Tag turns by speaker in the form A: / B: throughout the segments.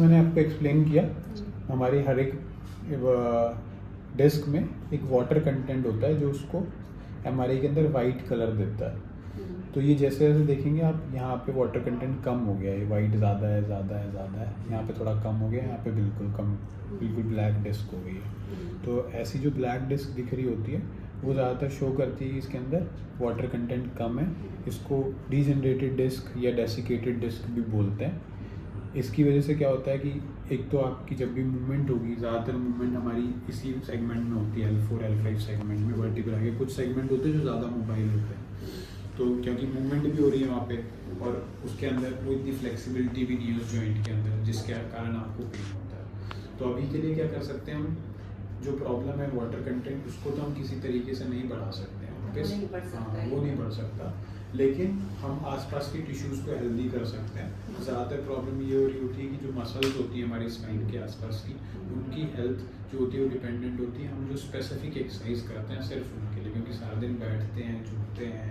A: मैंने आपको एक्सप्लेन किया, हमारी हर एक डिस्क में एक वाटर कंटेंट होता है जो उसको एमआरआई के अंदर वाइट कलर देता है। तो ये जैसे जैसे देखेंगे आप, यहाँ पे वाटर कंटेंट कम हो गया है, वाइट ज़्यादा है, यहाँ पे थोड़ा कम हो गया है, यहाँ पे बिल्कुल कम, बिल्कुल ब्लैक डिस्क हो गई है। तो ऐसी जो ब्लैक डिस्क दिख रही होती है वो ज़्यादातर शो करती है इसके अंदर वाटर कंटेंट कम है। इसको डीजनरेटेड डिस्क या डेसिकेटेड डिस्क भी बोलते हैं। इसकी वजह से क्या होता है कि एक तो आपकी जब भी मूवमेंट होगी, ज़्यादातर मूवमेंट हमारी इसी सेगमेंट में होती है, L4 L5 सेगमेंट में, वर्टिकल आगे कुछ सेगमेंट होते हैं जो ज़्यादा मोबाइल होते हैं। तो क्योंकि मूवमेंट भी हो रही है वहाँ पे और उसके अंदर वो इतनी फ्लेक्सिबिलिटी भी नहीं है उस जॉइंट के अंदर, जिसके कारण आपको पेन होता है। तो अभी के लिए क्या कर सकते हैं हम, जो प्रॉब्लम है वाटर कंटेंट, उसको तो हम किसी तरीके से नहीं बढ़ा सकते हैं, वो नहीं बढ़ सकता, लेकिन हम आसपास के टिश्यूज़ को हेल्दी कर सकते हैं। ज़्यादातर प्रॉब्लम ये हो रही होती है कि जो मसल्स होती हैं हमारी स्पाइन के आसपास की, उनकी हेल्थ जो होती है वो डिपेंडेंट होती है हम जो स्पेसिफिक एक्सरसाइज करते हैं सिर्फ उनके लिए, क्योंकि सारा दिन बैठते हैं, झुकते हैं,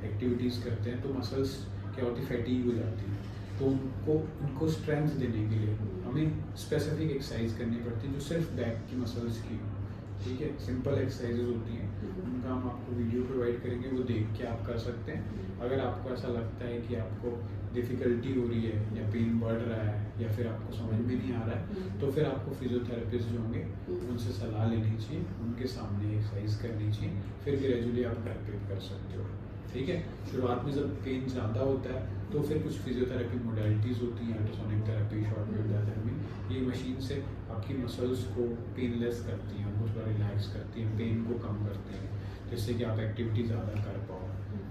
A: एक्टिविटीज़ करते हैं, तो मसल्स क्या होती है, फैटीग हो जाती है। तो उनको स्ट्रेंथ देने के लिए हमें स्पेसिफिक एक्सरसाइज करनी पड़ती है जो सिर्फ बैक की मसल्स की, ठीक है, सिंपल एक्सरसाइजेज होती हैं, उनका हम आपको वीडियो प्रोवाइड करेंगे, वो देख के आप कर सकते हैं। अगर आपको ऐसा लगता है कि आपको डिफ़िकल्टी हो रही है या पेन बढ़ रहा है या फिर आपको समझ में नहीं आ रहा है, तो फिर आपको फिजियोथेरेपिस्ट जो होंगे उनसे सलाह लेनी चाहिए, उनके सामने एक्सरसाइज करनी चाहिए, फिर ग्रेजुअली आप घर पे कर सकते हो, ठीक है। शुरुआत में जब पेन ज़्यादा होता है तो फिर कुछ फिजियोथेरेपी मोडालिटीज़ होती हैं, ultrasonic therapy, short wave therapy, ये मशीन से आपकी मसल्स को पेनलेस करती हैं, उनको थोड़ा रिलैक्स करती हैं, पेन को कम करती हैं, जिससे कि आप एक्टिविटी ज़्यादा कर पाओ।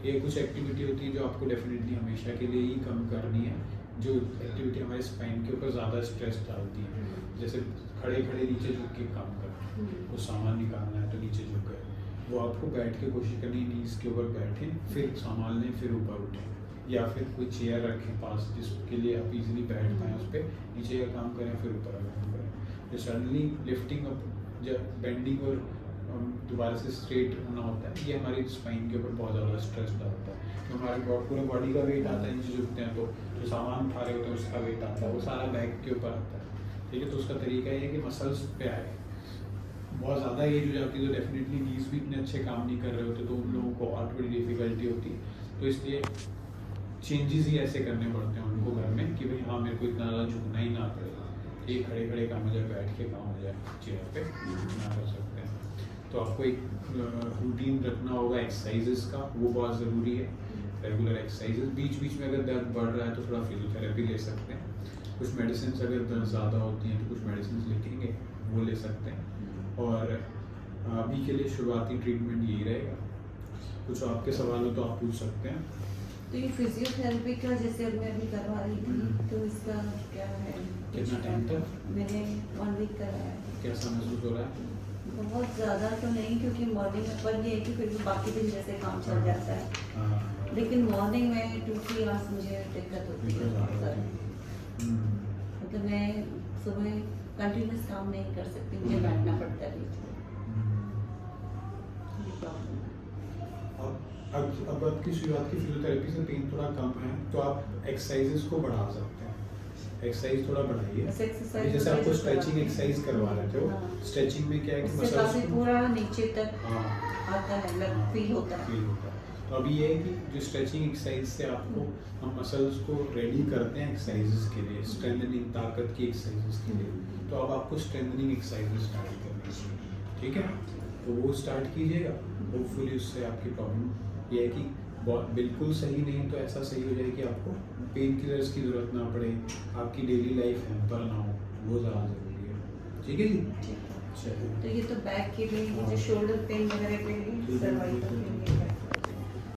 A: ये कुछ एक्टिविटी होती है जो आपको डेफिनेटली हमेशा के लिए ही कम करनी है, जो एक्टिविटी हमारे स्पाइन के ऊपर ज़्यादा स्ट्रेस डालती है, जैसे खड़े खड़े नीचे झुक के काम करना, वो सामान निकालना है तो नीचे झुक गए, वो आपको बैठ के कोशिश करनी, नीज के ऊपर बैठें, फिर संभाल लें, फिर ऊपर उठें, या फिर कोई चेयर रखें पास जिसके लिए आप इजीली बैठ पाएँ उस पर, नीचे का काम करें फिर ऊपर का काम करें। जो सडनली लिफ्टिंग अप, जब बेंडिंग और दोबारा से स्ट्रेट होना होता है, ये हमारी स्पाइन के ऊपर बहुत ज़्यादा स्ट्रेस डालता है। तो हमारे पूरे बॉडी का वेट आता है, नीचे झुकते हैं तो जो सामान उठा रहे होते हैं उसका वेट आता है, वो सारा बैक के ऊपर आता है, ठीक है। तो उसका तरीका ये है कि मसल्स पे आए, बहुत ज़्यादा एज हो जाती है तो डेफिनेटली नीज भी इतने अच्छे काम नहीं कर रहे होते, तो उन लोगों को और बड़ी डिफिकल्टी होती है। तो इसलिए चेंजेस ही ऐसे करने पड़ते हैं उनको घर में कि भाई हाँ मेरे को इतना ज़्यादा झुकना ही ना पड़े, ये खड़े खड़े काम हो जाए, बैठ के काम हो जाए, चेयर पे ना कर सकते हैं। तो आपको एक रूटीन रखना होगा एक्सरसाइजेस का, वो बहुत ज़रूरी है, रेगुलर एक्सरसाइजेस। बीच बीच में अगर दर्द बढ़ रहा है तो थोड़ा फिजियोथेरेपी ले सकते हैं, कुछ मेडिसिन अगर दर्द ज़्यादा होती हैं तो कुछ मेडिसिन लिखेंगे वो ले सकते हैं। और अभी के लिए शुरुआती ट्रीटमेंट यही रहेगा। कुछ आपके सवाल हो तो आप पूछ सकते हैं।
B: तो ये फिजियोथेरेपी का जैसे मैं अभी करवा रही थी, तो इसका क्या है,
A: कितना टाइम तक?
B: मैंने 1 वीक कराया है।
A: कैसा महसूस हो रहा है?
B: बहुत ज़्यादा तो नहीं, क्योंकि मॉर्निंग में, पर ये है कि फिर भी बाकी दिन जैसे काम चल जाता है, लेकिन मॉर्निंग में 2-3 आवर्स मुझे दिक्कत होती है बहुत सारी। मतलब मैं सुबह कंटिन्यूस काम नहीं कर सकती, मुझे बैठना पड़ता है बीच में।
A: अब आपकी शुरुआत की फिजियोथेरेपी से पेन थोड़ा कम है तो आप एक्सरसाइजेस को बढ़ा सकते हैं, एक्सरसाइज थोड़ा बढ़ाइए। जैसे आपको स्ट्रेचिंग एक्सरसाइज करवा रहे थे, वो स्ट्रेचिंग में क्या है कि
B: मसल्स पूरा नीचे तक आता है, फील होता है।
A: तो अभी ये है कि जो स्ट्रेचिंग एक्सरसाइज से आपको हम मसल्स को रेडी करते हैं एक्सरसाइजेस के लिए, स्ट्रेंथनिंग, ताकत की एक्सरसाइजेस के लिए, तो अब आपको स्ट्रेंथनिंग एक्सरसाइजेस स्टार्ट करनी चाहिए, ठीक है। तो वो स्टार्ट कीजिएगा, होपफुली उससे आपकी प्रॉब्लम ये है कि बहुत बिल्कुल सही नहीं तो ऐसा सही हो जाए कि आपको पेन किलर्स की ज़रूरत ना पड़े, आपकी डेली लाइफ हैम्पर ना हो, वो ज़्यादा ज़रूरी है, ठीक है जी।
B: तो ये तो बैक के लिए, जो शोल्डर पेन वगैरह के लिए, सर्वाइकल के लिए